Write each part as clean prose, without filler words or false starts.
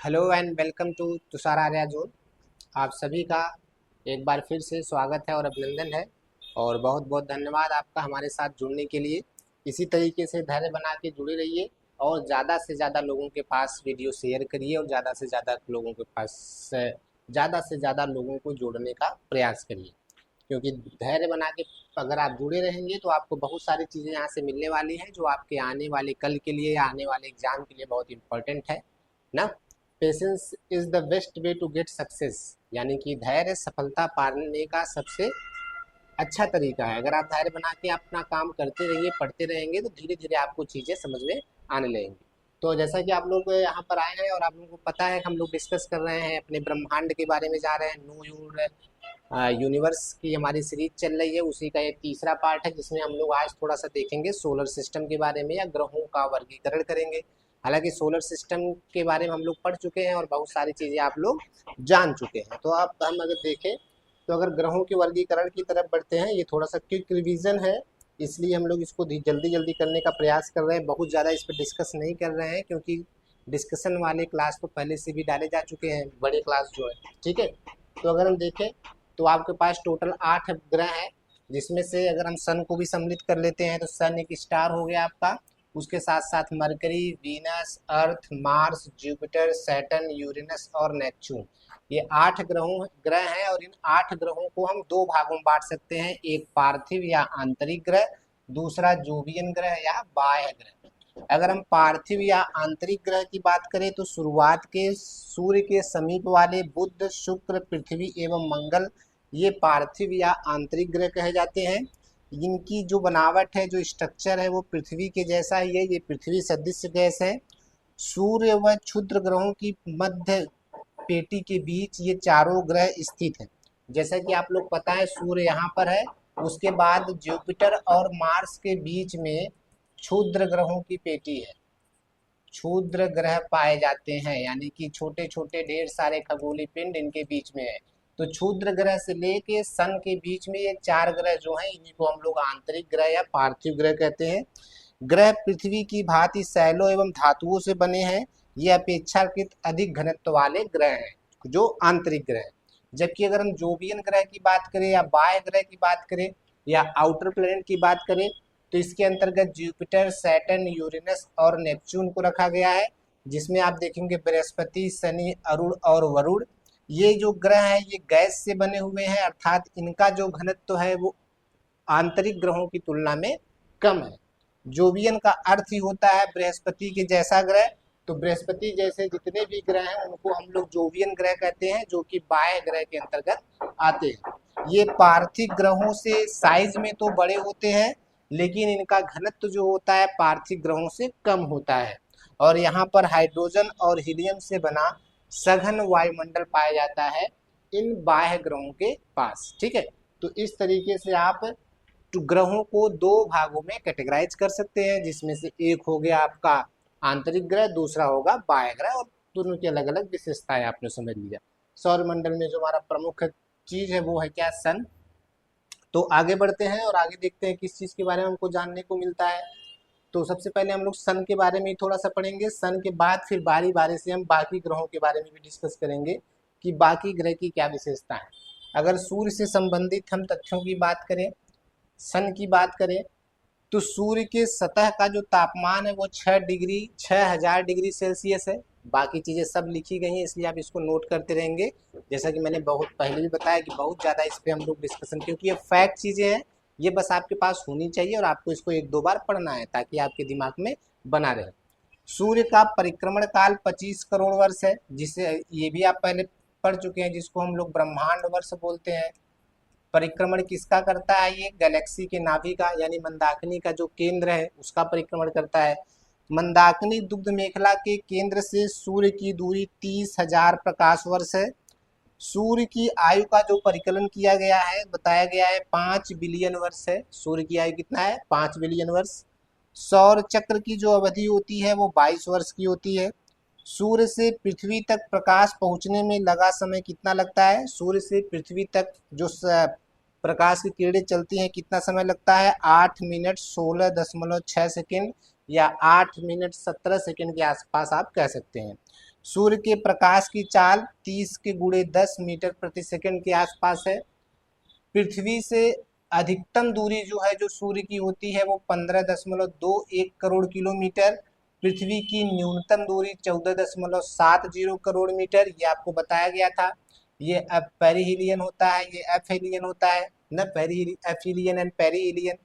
Hello and welcome to Tushar Arya zone. आप सभी का एक बार फिर से स्वागत है और अभिनंदन है और बहुत बहुत धन्यवाद आपका हमारे साथ जुड़ने के लिए। इसी तरीके से धैर्य बना के जुड़े रहिए और ज़्यादा से ज़्यादा लोगों के पास वीडियो शेयर करिए और ज़्यादा से ज़्यादा लोगों के पास ज़्यादा से ज़्यादा लोगों को जोड़ने का प्रयास करिए, क्योंकि धैर्य बना के अगर आप जुड़े रहेंगे तो आपको बहुत सारी चीज़ें यहाँ से मिलने वाली हैं जो आपके आने वाले कल के लिए या आने वाले एग्जाम के लिए बहुत इंपॉर्टेंट है ना। Patience is the best way to get success, यानी कि धैर्य सफलता पाने का सबसे अच्छा तरीका है। अगर आप धैर्य बना के अपना काम करते रहिए, पढ़ते रहेंगे तो धीरे धीरे आपको चीज़ें समझ में आने लगेंगी। तो जैसा कि आप लोग यहाँ पर आए हैं और आप लोगों को पता है हम लोग डिस्कस कर रहे हैं अपने ब्रह्मांड के बारे में, जा रहे हैं नो यूर यूनिवर्स की हमारी सीरीज चल रही है, उसी का एक तीसरा पार्ट है जिसमें हम लोग आज थोड़ा सा देखेंगे सोलर सिस्टम के बारे में या ग्रहों का वर्गीकरण करेंगे। हालांकि सोलर सिस्टम के बारे में हम लोग पढ़ चुके हैं और बहुत सारी चीज़ें आप लोग जान चुके हैं। तो अब हम अगर देखें तो अगर ग्रहों के वर्गीकरण की तरफ बढ़ते हैं, ये थोड़ा सा क्विक रिवीजन है इसलिए हम लोग इसको जल्दी जल्दी करने का प्रयास कर रहे हैं। बहुत ज़्यादा इस पर डिस्कस नहीं कर रहे हैं क्योंकि डिस्कशन वाले क्लास तो पहले से भी डाले जा चुके हैं, बड़े क्लास जो है, ठीक है। तो अगर हम देखें तो आपके पास टोटल 8 ग्रह हैं, जिसमें से अगर हम सन को भी सम्मिलित कर लेते हैं तो सन एक स्टार हो गया आपका। उसके साथ साथ मरकरी, वीनस, अर्थ, मार्स, जुपिटर, सैटर्न, यूरेनस और नेपच्यून, ये 8 ग्रह हैं और इन 8 ग्रहों को हम 2 भागों में बांट सकते हैं, एक पार्थिव या आंतरिक ग्रह, दूसरा जोवियन ग्रह या बाह्य ग्रह। अगर हम पार्थिव या आंतरिक ग्रह की बात करें तो शुरुआत के सूर्य के समीप वाले बुध, शुक्र, पृथ्वी एवं मंगल, ये पार्थिव या आंतरिक ग्रह कहे जाते हैं। इनकी जो बनावट है, जो स्ट्रक्चर है वो पृथ्वी के जैसा ही है, ये पृथ्वी सदृश गैस है। सूर्य व क्षुद्र ग्रहों की मध्य पेटी के बीच ये चारों ग्रह स्थित हैं। जैसा कि आप लोग पता है सूर्य यहाँ पर है, उसके बाद जुपिटर और मार्स के बीच में क्षुद्र ग्रहों की पेटी है, क्षुद्र ग्रह पाए जाते हैं, यानी कि छोटे छोटे ढेर सारे खगोलीय पिंड इनके बीच में है। तो क्षुद्र ग्रह से लेके सन के बीच में ये 4 ग्रह जो हैं इन्हीं को हम लोग आंतरिक ग्रह या पार्थिव ग्रह कहते हैं। ग्रह पृथ्वी की भांति सैलों एवं धातुओं से बने हैं, ये अपेक्षाकृत अधिक घनत्व वाले ग्रह हैं जो आंतरिक ग्रह हैं। जबकि अगर हम जोवियन ग्रह की बात करें या बाह्य ग्रह की बात करें या आउटर प्लैनेट की बात करें तो इसके अंतर्गत जुपिटर, सैटर्न, यूरेनस और नेपच्यून को रखा गया है, जिसमें आप देखेंगे बृहस्पति, शनि, अरुण और वरुण, ये जो ग्रह है ये गैस से बने हुए हैं, अर्थात इनका जो घनत्व है वो आंतरिक ग्रहों की तुलना में कम है। जोवियन का अर्थ ही होता है बृहस्पति के जैसा ग्रह, तो बृहस्पति जैसे जितने भी ग्रह हैं उनको हम लोग जोवियन ग्रह कहते हैं, जो कि बाह्य ग्रह के अंतर्गत आते हैं। ये पार्थिव ग्रहों से साइज में तो बड़े होते हैं, लेकिन इनका घनत्व जो होता है पार्थिव ग्रहों से कम होता है और यहाँ पर हाइड्रोजन और हीलियम से बना सघन वायुमंडल पाया जाता है इन बाह्य ग्रहों के पास, ठीक है। तो इस तरीके से आप ग्रहों को 2 भागों में कैटेगराइज कर सकते हैं, जिसमें से एक हो गया आपका आंतरिक ग्रह, दूसरा होगा बाह्य ग्रह, और दोनों की अलग अलग विशेषताएं आपने समझ लिया। सौर मंडल में जो हमारा प्रमुख चीज है वो है क्या, सन। तो आगे बढ़ते हैं और आगे देखते हैं किस चीज़ के बारे में हमको जानने को मिलता है। तो सबसे पहले हम लोग सन के बारे में ही थोड़ा सा पढ़ेंगे, सन के बाद फिर बारी बारी से हम बाकी ग्रहों के बारे में भी डिस्कस करेंगे कि बाकी ग्रह की क्या विशेषता है। अगर सूर्य से संबंधित हम तथ्यों की बात करें, सन की बात करें, तो सूर्य के सतह का जो तापमान है वो 6000 डिग्री सेल्सियस है। बाकी चीज़ें सब लिखी गई हैं इसलिए आप इसको नोट करते रहेंगे। जैसा कि मैंने बहुत पहले भी बताया कि बहुत ज़्यादा इस पर हम लोग डिस्कशन, क्योंकि ये फैक्ट चीज़ें हैं, ये बस आपके पास होनी चाहिए और आपको इसको 1-2 बार पढ़ना है ताकि आपके दिमाग में बना रहे। सूर्य का परिक्रमण काल 25 करोड़ वर्ष है, जिसे ये भी आप पहले पढ़ चुके हैं, जिसको हम लोग ब्रह्मांड वर्ष बोलते हैं। परिक्रमण किसका करता है, ये गैलेक्सी के नाभि का यानी मंदाकिनी का जो केंद्र है उसका परिक्रमण करता है। मंदाकिनी दुग्ध मेखला के केंद्र से सूर्य की दूरी 30,000 प्रकाश वर्ष है। सूर्य की आयु का जो परिकलन किया गया है, बताया गया है 5 बिलियन वर्ष है। सूर्य की आयु कितना है, 5 बिलियन वर्ष। सौर चक्र की जो अवधि होती है वो 22 वर्ष की होती है। सूर्य से पृथ्वी तक प्रकाश पहुंचने में लगा समय कितना लगता है, सूर्य से पृथ्वी तक जो प्रकाश की किरणें चलती हैं कितना समय लगता है, 8 मिनट 16.6 सेकेंड या 8 मिनट 17 सेकेंड के आसपास आप कह सकते हैं। सूर्य के प्रकाश की चाल 30 के गुणे 10 मीटर प्रति सेकंड के आसपास है। पृथ्वी से अधिकतम दूरी जो है जो सूर्य की होती है वो 15.21 करोड़ किलोमीटर। पृथ्वी की न्यूनतम दूरी 14.70 करोड़ मीटर, ये आपको बताया गया था। ये अब पेरिहिलियन होता है, ये एफिलियन होता है न, एफिलियन एंड पेरिहिलियन।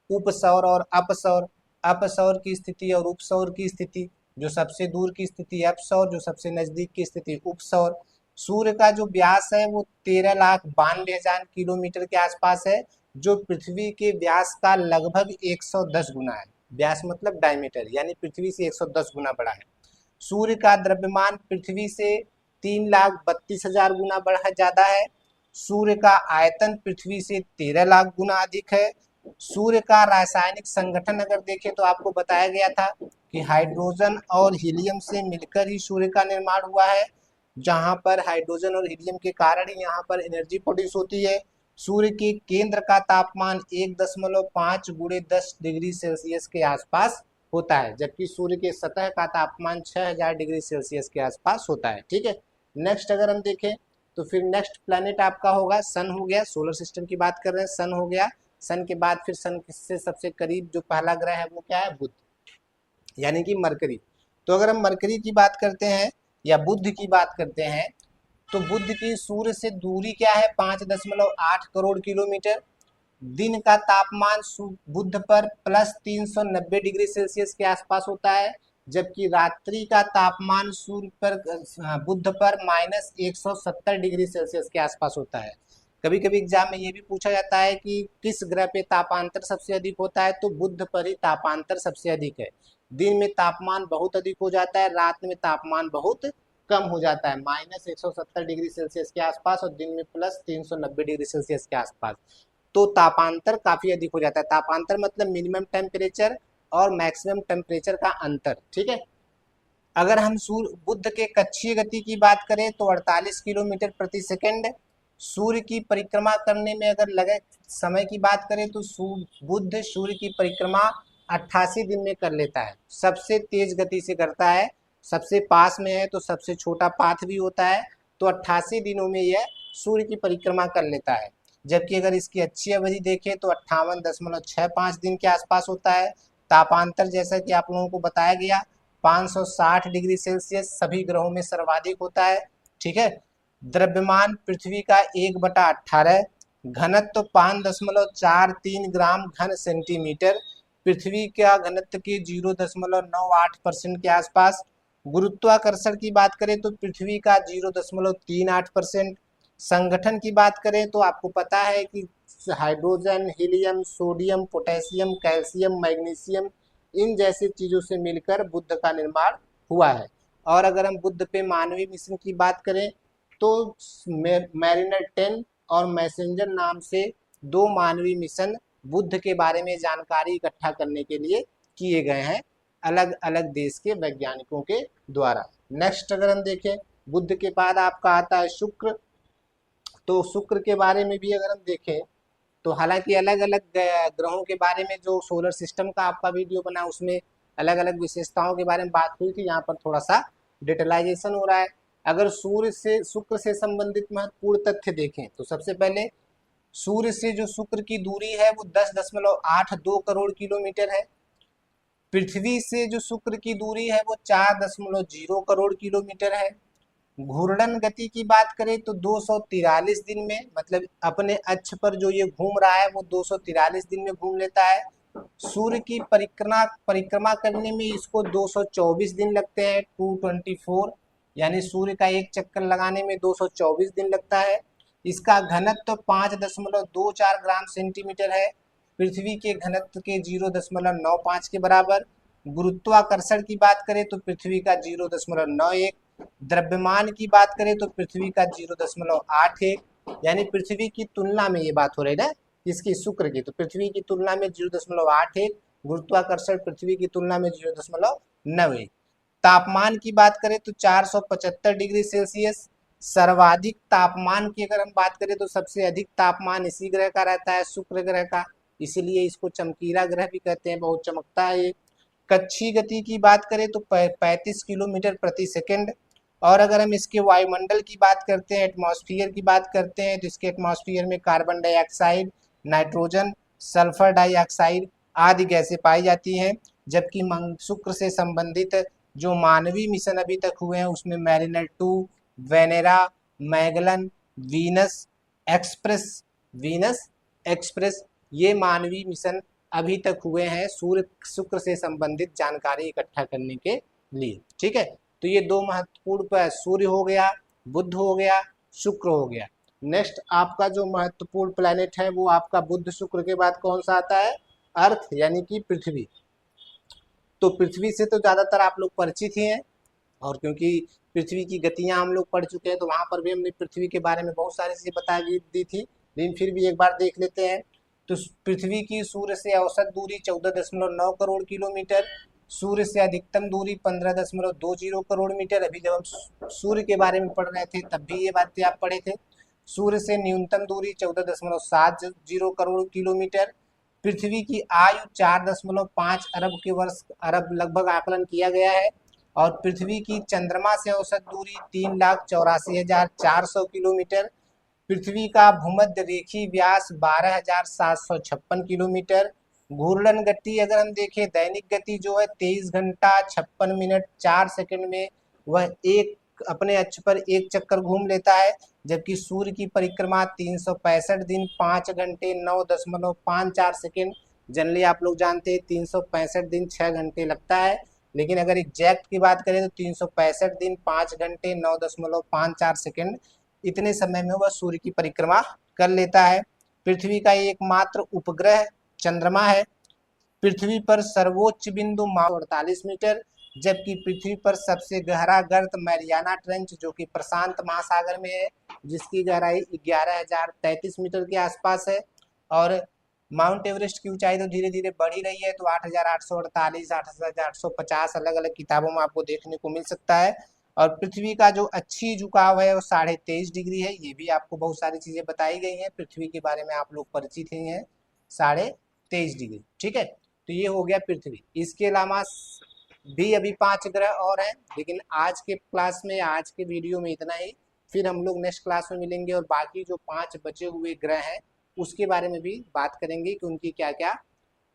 उपसौर और अपसौर, अपसौर की स्थिति और उपसौर की स्थिति, जो सबसे दूर की स्थिति अपसौर, जो सबसे नजदीक की स्थिति उपसौर। सूर्य का जो व्यास है वो 13,92,000 किलोमीटर के आसपास है, जो पृथ्वी के व्यास का लगभग 110 गुना है। व्यास मतलब डायमीटर, यानी पृथ्वी से 110 गुना बड़ा है। सूर्य का द्रव्यमान पृथ्वी से 3,32,000 गुना बड़ा ज्यादा है। सूर्य का आयतन पृथ्वी से 13 लाख गुना अधिक है। सूर्य का रासायनिक संगठन अगर देखें तो आपको बताया गया था कि हाइड्रोजन और हीलियम से मिलकर ही सूर्य का निर्माण हुआ है, जहां पर हाइड्रोजन और हीलियम के कारण ही यहाँ पर एनर्जी प्रोड्यूस होती है। सूर्य के केंद्र का तापमान 1.5 गुणे 10 डिग्री सेल्सियस के आसपास होता है, जबकि सूर्य के सतह का तापमान 6000 डिग्री सेल्सियस के आसपास होता है। ठीक है, नेक्स्ट अगर हम देखें तो फिर नेक्स्ट प्लैनेट आपका होगा सन हो गया। सोलर सिस्टम की बात कर रहे हैं, सन हो गया। सन के बाद फिर सन से सबसे करीब जो पहला ग्रह है वो क्या है, बुध, यानी कि मरकरी। तो अगर हम मरकरी की बात करते हैं या बुध की बात करते हैं तो बुध की सूर्य से दूरी क्या है, 5.8 करोड़ किलोमीटर। दिन का तापमान बुध पर +390 डिग्री सेल्सियस के आसपास होता है, जबकि रात्रि का तापमान सूर्य पर बुध पर -170 डिग्री सेल्सियस के आसपास होता है। कभी कभी एग्जाम में ये भी पूछा जाता है कि किस ग्रह पे तापांतर सबसे अधिक होता है, तो बुध पर ही तापांतर सबसे अधिक है। दिन में तापमान बहुत अधिक हो जाता है, रात में तापमान बहुत कम हो जाता है, -170 डिग्री सेल्सियस के आसपास और दिन में +390 डिग्री सेल्सियस के आसपास। तो तापांतर काफी अधिक हो जाता है। तापांतर मतलब मिनिमम टेम्परेचर और मैक्सिमम टेम्परेचर का अंतर। ठीक है, अगर हम सूर्य बुध के कक्षीय गति की बात करें तो 48 किलोमीटर प्रति सेकंड। सूर्य की परिक्रमा करने में अगर लगे समय की बात करें तो बुध सूर्य की परिक्रमा 88 दिन में कर लेता है। सबसे तेज गति से करता है, सबसे पास में है तो सबसे छोटा पाथ भी होता है, तो 88 दिनों में यह सूर्य की परिक्रमा कर लेता है। जबकि अगर इसकी अच्छी अवधि देखें तो 58.65 दिन के आसपास होता है। तापांतर जैसा कि आप लोगों को बताया गया 560 डिग्री सेल्सियस सभी ग्रहों में सर्वाधिक होता है। ठीक है, द्रव्यमान पृथ्वी का 1/18, घनत्व 5.43 ग्राम घन सेंटीमीटर, पृथ्वी का घनत्व के 0.98% के आसपास। गुरुत्वाकर्षण की बात करें तो पृथ्वी का 0.38%। संगठन की बात करें तो आपको पता है कि hydrogen, helium, sodium, potassium, calcium, magnesium, इन जैसी चीजों से मिलकर बुध का निर्माण हुआ है। और अगर हम बुध पे मानवीय मिशन की बात करें तो मैरिनर 10 और मैसेंजर नाम से 2 मानवीय मिशन बुध के बारे में जानकारी इकट्ठा करने के लिए किए गए हैं अलग अलग देश के वैज्ञानिकों के द्वारा। नेक्स्ट अगर हम देखें, बुध के बाद आपका आता है शुक्र। तो शुक्र के बारे में भी अगर हम देखें तो हालांकि अलग अलग ग्रहों के बारे में जो सोलर सिस्टम का आपका वीडियो बना उसमें अलग अलग विशेषताओं के बारे में बात हुई थी, यहाँ पर थोड़ा सा डिटेलाइजेशन हो रहा है। अगर सूर्य से शुक्र से संबंधित महत्वपूर्ण तथ्य देखें तो सबसे पहले सूर्य से जो शुक्र की दूरी है वो 10.82 करोड़ किलोमीटर है। पृथ्वी से जो शुक्र की दूरी है वो 4.0 करोड़ किलोमीटर है। घूर्णन गति की बात करें तो 243 दिन में, मतलब अपने अक्ष पर जो ये घूम रहा है वो 243 दिन में घूम लेता है। सूर्य की परिक्रमा करने में इसको 224 दिन लगते हैं, 224, यानी सूर्य का एक चक्कर लगाने में 224 दिन लगता है। इसका घनत्व 5.24 ग्राम सेंटीमीटर है, पृथ्वी के घनत्व के 0.95 के बराबर। गुरुत्वाकर्षण की बात करें तो पृथ्वी का 0.91। द्रव्यमान की बात करें तो पृथ्वी का 0.81, यानी पृथ्वी की तुलना में ये बात हो रही है इसकी शुक्र की, तो पृथ्वी की तुलना में 0.81, गुरुत्वाकर्षण पृथ्वी की तुलना में 0.91। तापमान की बात करें तो 475 डिग्री सेल्सियस। सर्वाधिक तापमान की अगर हम बात करें तो सबसे अधिक तापमान इसी ग्रह का रहता है, शुक्र ग्रह का, इसीलिए इसको चमकीला ग्रह भी कहते हैं, बहुत चमकता है ये। कक्षीय गति की बात करें तो 35 किलोमीटर प्रति सेकंड। और अगर हम इसके वायुमंडल की बात करते हैं, एटमॉस्फेयर की बात करते हैं, तो इसके एटमॉस्फेयर में carbon dioxide, nitrogen, sulphur dioxide आदि गैसें पाई जाती हैं। जबकि शुक्र से संबंधित जो मानवीय मिशन अभी तक हुए हैं उसमें mariner 2, Venera, Magellan, Venus express ये मानवीय मिशन अभी तक हुए हैं सूर्य शुक्र से संबंधित जानकारी इकट्ठा करने के लिए। ठीक है, तो ये दो महत्वपूर्ण, सूर्य हो गया, बुध हो गया, शुक्र हो गया। नेक्स्ट आपका जो महत्वपूर्ण प्लैनेट है वो आपका बुध शुक्र के बाद कौन सा आता है? अर्थ यानी कि पृथ्वी। तो पृथ्वी से तो ज़्यादातर आप लोग परिचित ही हैं, और क्योंकि पृथ्वी की गतियां हम लोग पढ़ चुके हैं तो वहां पर भी हमने पृथ्वी के बारे में बहुत सारी चीज़ें बता दी थी, लेकिन फिर भी एक बार देख लेते हैं। तो पृथ्वी की सूर्य से औसत दूरी 14.9 करोड़ किलोमीटर, सूर्य से अधिकतम दूरी 15.20 करोड़ मीटर। अभी जब हम सूर्य के बारे में पढ़ रहे थे तब भी ये बातें आप पढ़े थे। सूर्य से न्यूनतम दूरी 14.70 करोड़ किलोमीटर। पृथ्वी की आयु 4.5 अरब के वर्ष अरब लगभग आकलन किया गया है। और पृथ्वी की चंद्रमा से औसत दूरी 3,84,400 किलोमीटर। पृथ्वी का भूमध्य रेखीय व्यास 12,756 किलोमीटर। घूर्णन गति अगर हम देखें, दैनिक गति जो है 23 घंटा 56 मिनट 4 सेकंड में वह एक अपने अक्ष पर एक चक्कर घूम लेता है। जबकि सूर्य की परिक्रमा 365 दिन 5 घंटे 9.54 सेकंड। जनरली आप लोग जानते हैं 365 दिन 6 घंटे लगता है, लेकिन अगर एग्जैक्ट की बात करें तो 365 दिन 5 घंटे 9.54 सेकंड इतने समय में वह सूर्य की परिक्रमा कर लेता है। पृथ्वी का एकमात्र उपग्रह चंद्रमा है। पृथ्वी पर सर्वोच्च बिंदु 48 मीटर, जबकि पृथ्वी पर सबसे गहरा गर्त मैरियाना ट्रेंच जो कि प्रशांत महासागर में है, जिसकी गहराई 11,033 मीटर के आसपास है। और माउंट एवरेस्ट की ऊंचाई तो धीरे धीरे बढ़ ही रही है, तो 8,848, 8,850 अलग अलग किताबों में आपको देखने को मिल सकता है। और पृथ्वी का जो अच्छी झुकाव है वो 23.5 डिग्री है। ये भी आपको बहुत सारी चीजें बताई गई हैं, पृथ्वी के बारे में आप लोग परिचित ही हैं, 23.5 डिग्री। ठीक है, तो ये हो गया पृथ्वी। इसके अलावा भी अभी 5 ग्रह और हैं, लेकिन आज के क्लास में, आज के वीडियो में इतना ही। फिर हम लोग नेक्स्ट क्लास में मिलेंगे और बाकी जो 5 बचे हुए ग्रह हैं उसके बारे में भी बात करेंगे कि उनकी क्या क्या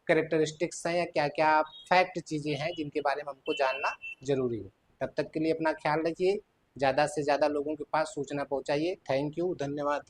कैरेक्टरिस्टिक्स हैं या क्या क्या फैक्ट चीज़ें हैं जिनके बारे में हमको जानना जरूरी है। तब तक के लिए अपना ख्याल रखिए, ज़्यादा से ज़्यादा लोगों के पास सूचना पहुँचाइए। थैंक यू, धन्यवाद।